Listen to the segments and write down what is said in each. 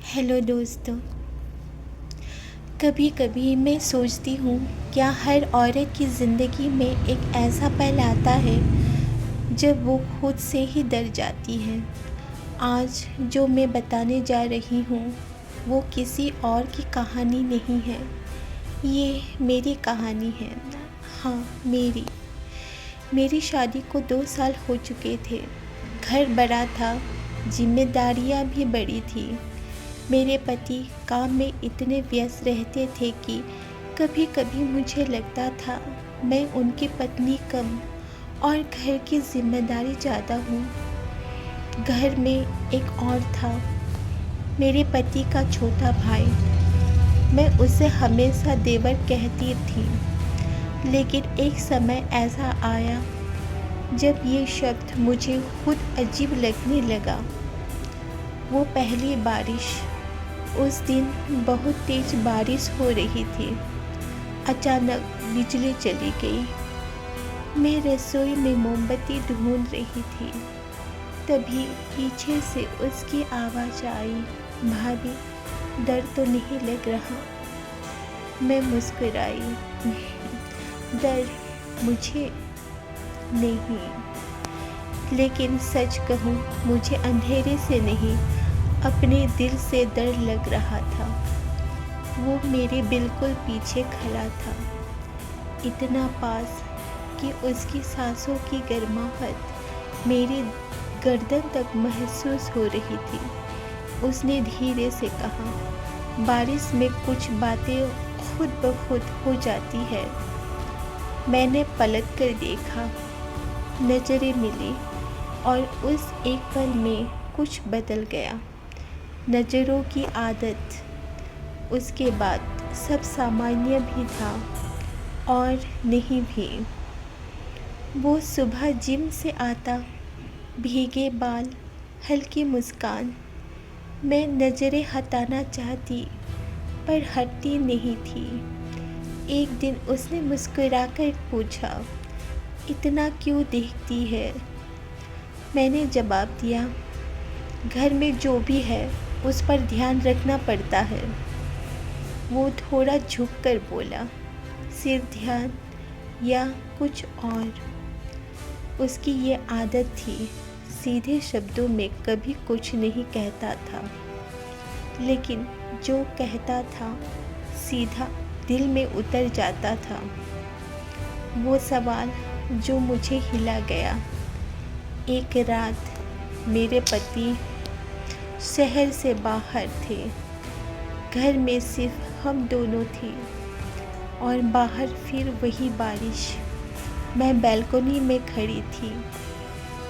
Hello दोस्तों। कभी कभी मैं सोचती हूँ, क्या हर औरत की ज़िंदगी में एक ऐसा पल आता है जब वो खुद से ही डर जाती है। आज जो मैं बताने जा रही हूँ वो किसी और की कहानी नहीं है, ये मेरी कहानी है। हाँ, मेरी शादी को 2 साल हो चुके थे। घर बड़ा था, जिम्मेदारियाँ भी बड़ी थी। मेरे पति काम में इतने व्यस्त रहते थे कि कभी कभी मुझे लगता था मैं उनकी पत्नी कम और घर की जिम्मेदारी ज़्यादा हूँ। घर में एक और था, मेरे पति का छोटा भाई। मैं उसे हमेशा देवर कहती थी, लेकिन एक समय ऐसा आया जब ये शब्द मुझे खुद अजीब लगने लगा। वो पहली बारिश। उस दिन बहुत तेज बारिश हो रही थी। अचानक बिजली चली गई। मैं रसोई में मोमबत्ती ढूंढ रही थी, तभी पीछे से उसकी आवाज़ आई, भाभी, डर तो नहीं लग रहा? मैं मुस्कुराई। डर मुझे नहीं, लेकिन सच कहूँ, मुझे अंधेरे से नहीं, अपने दिल से डर लग रहा था। वो मेरे बिल्कुल पीछे खड़ा था, इतना पास कि उसकी सांसों की गर्माहट मेरी गर्दन तक महसूस हो रही थी। उसने धीरे से कहा, बारिश में कुछ बातें खुद ब खुद हो जाती है। मैंने पलट कर देखा, नजरें मिली और उस एक पल में कुछ बदल गया। नज़रों की आदत। उसके बाद सब सामान्य भी था और नहीं भी। वो सुबह जिम से आता, भीगे बाल, हल्की मुस्कान। मैं नज़रें हटाना चाहती पर हटती नहीं थी। एक दिन उसने मुस्कुराकर पूछा, इतना क्यों देखती है? मैंने जवाब दिया, घर में जो भी है उस पर ध्यान रखना पड़ता है। वो थोड़ा झुककर बोला, सिर्फ ध्यान या कुछ और? उसकी ये आदत थी, सीधे शब्दों में कभी कुछ नहीं कहता था, लेकिन जो कहता था सीधा दिल में उतर जाता था। वो सवाल जो मुझे हिला गया। एक रात मेरे पति शहर से बाहर थे। घर में सिर्फ हम दोनों थे और बाहर फिर वही बारिश। मैं बालकनी में खड़ी थी,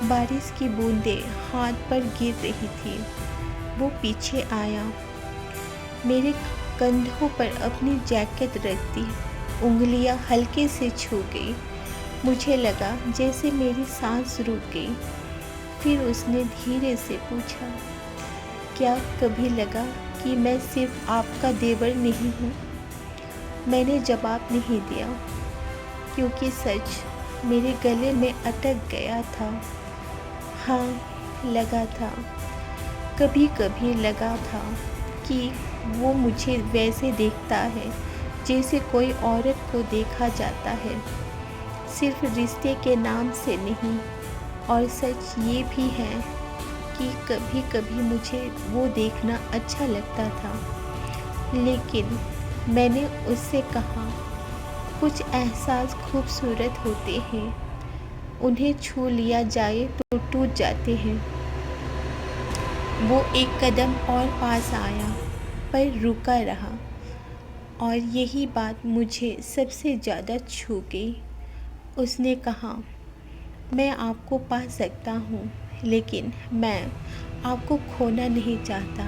बारिश की बूंदें हाथ पर गिर रही थी। वो पीछे आया, मेरे कंधों पर अपनी जैकेट रख दी, उंगलियां हल्के से छू गई। मुझे लगा जैसे मेरी सांस रुक गई। फिर उसने धीरे से पूछा, क्या कभी लगा कि मैं सिर्फ आपका देवर नहीं हूँ? मैंने जवाब नहीं दिया, क्योंकि सच मेरे गले में अटक गया था। हाँ, लगा था, कभी कभी लगा था कि वो मुझे वैसे देखता है जैसे कोई औरत को देखा जाता है, सिर्फ रिश्ते के नाम से नहीं। और सच ये भी है कि कभी कभी मुझे वो देखना अच्छा लगता था। लेकिन मैंने उससे कहा, कुछ एहसास खूबसूरत होते हैं, उन्हें छू लिया जाए तो टूट जाते हैं। वो एक कदम और पास आया पर रुका रहा, और यही बात मुझे सबसे ज़्यादा छू गई। उसने कहा, मैं आपको पा सकता हूँ, लेकिन मैं आपको खोना नहीं चाहता।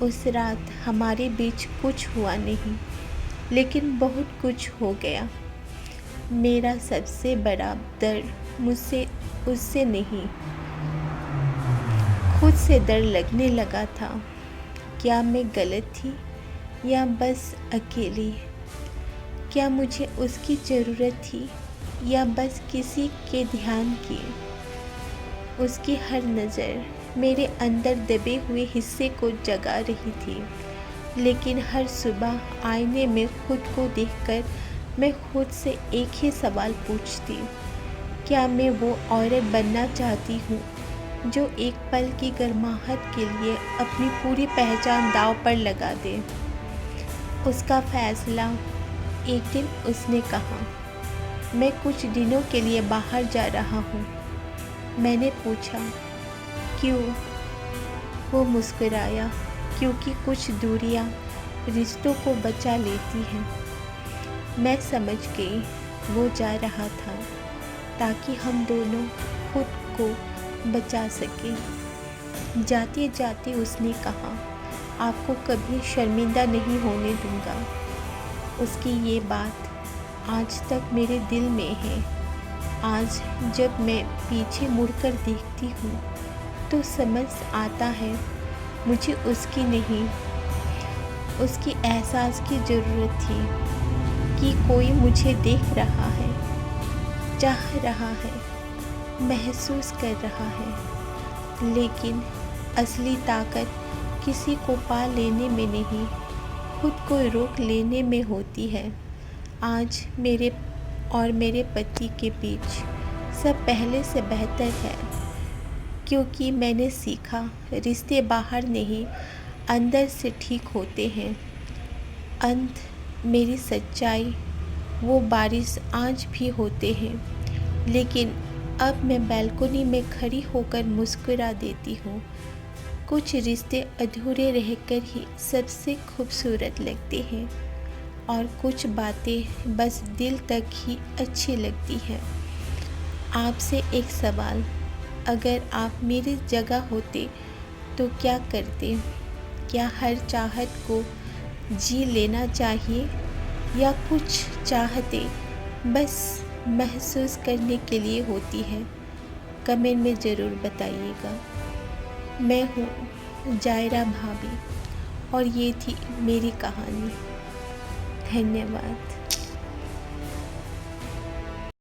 उस रात हमारे बीच कुछ हुआ नहीं, लेकिन बहुत कुछ हो गया। मेरा सबसे बड़ा डर मुझसे उससे नहीं, खुद से डर लगने लगा था। क्या मैं गलत थी या बस अकेली? क्या मुझे उसकी ज़रूरत थी या बस किसी के ध्यान की? उसकी हर नज़र मेरे अंदर दबे हुए हिस्से को जगा रही थी। लेकिन हर सुबह आईने में खुद को देखकर मैं खुद से एक ही सवाल पूछती, क्या मैं वो औरत बनना चाहती हूँ जो एक पल की गर्माहट के लिए अपनी पूरी पहचान दांव पर लगा दे। उसका फैसला। एक दिन उसने कहा, मैं कुछ दिनों के लिए बाहर जा रहा हूँ। मैंने पूछा, क्यों? वो मुस्कुराया, क्योंकि कुछ दूरियाँ रिश्तों को बचा लेती हैं। मैं समझ गई वो जा रहा था ताकि हम दोनों खुद को बचा सकें। जाते जाते उसने कहा, आपको कभी शर्मिंदा नहीं होने दूंगा। उसकी ये बात आज तक मेरे दिल में है। आज जब मैं पीछे मुड़कर देखती हूँ तो समझ आता है मुझे उसकी नहीं, उसकी एहसास की ज़रूरत थी कि कोई मुझे देख रहा है, चाह रहा है, महसूस कर रहा है। लेकिन असली ताकत किसी को पा लेने में नहीं, खुद को रोक लेने में होती है। आज मेरे और मेरे पति के बीच सब पहले से बेहतर है, क्योंकि मैंने सीखा रिश्ते बाहर नहीं अंदर से ठीक होते हैं। अंत मेरी सच्चाई, वो बारिश आज भी होते हैं, लेकिन अब मैं बालकनी में खड़ी होकर मुस्कुरा देती हूँ। कुछ रिश्ते अधूरे रहकर ही सबसे खूबसूरत लगते हैं और कुछ बातें बस दिल तक ही अच्छी लगती हैं। आपसे एक सवाल, अगर आप मेरी जगह होते तो क्या करते? क्या हर चाहत को जी लेना चाहिए या कुछ चाहते बस महसूस करने के लिए होती है? कमेंट में ज़रूर बताइएगा। मैं हूँ जायरा भाभी और ये थी मेरी कहानी। धन्यवाद।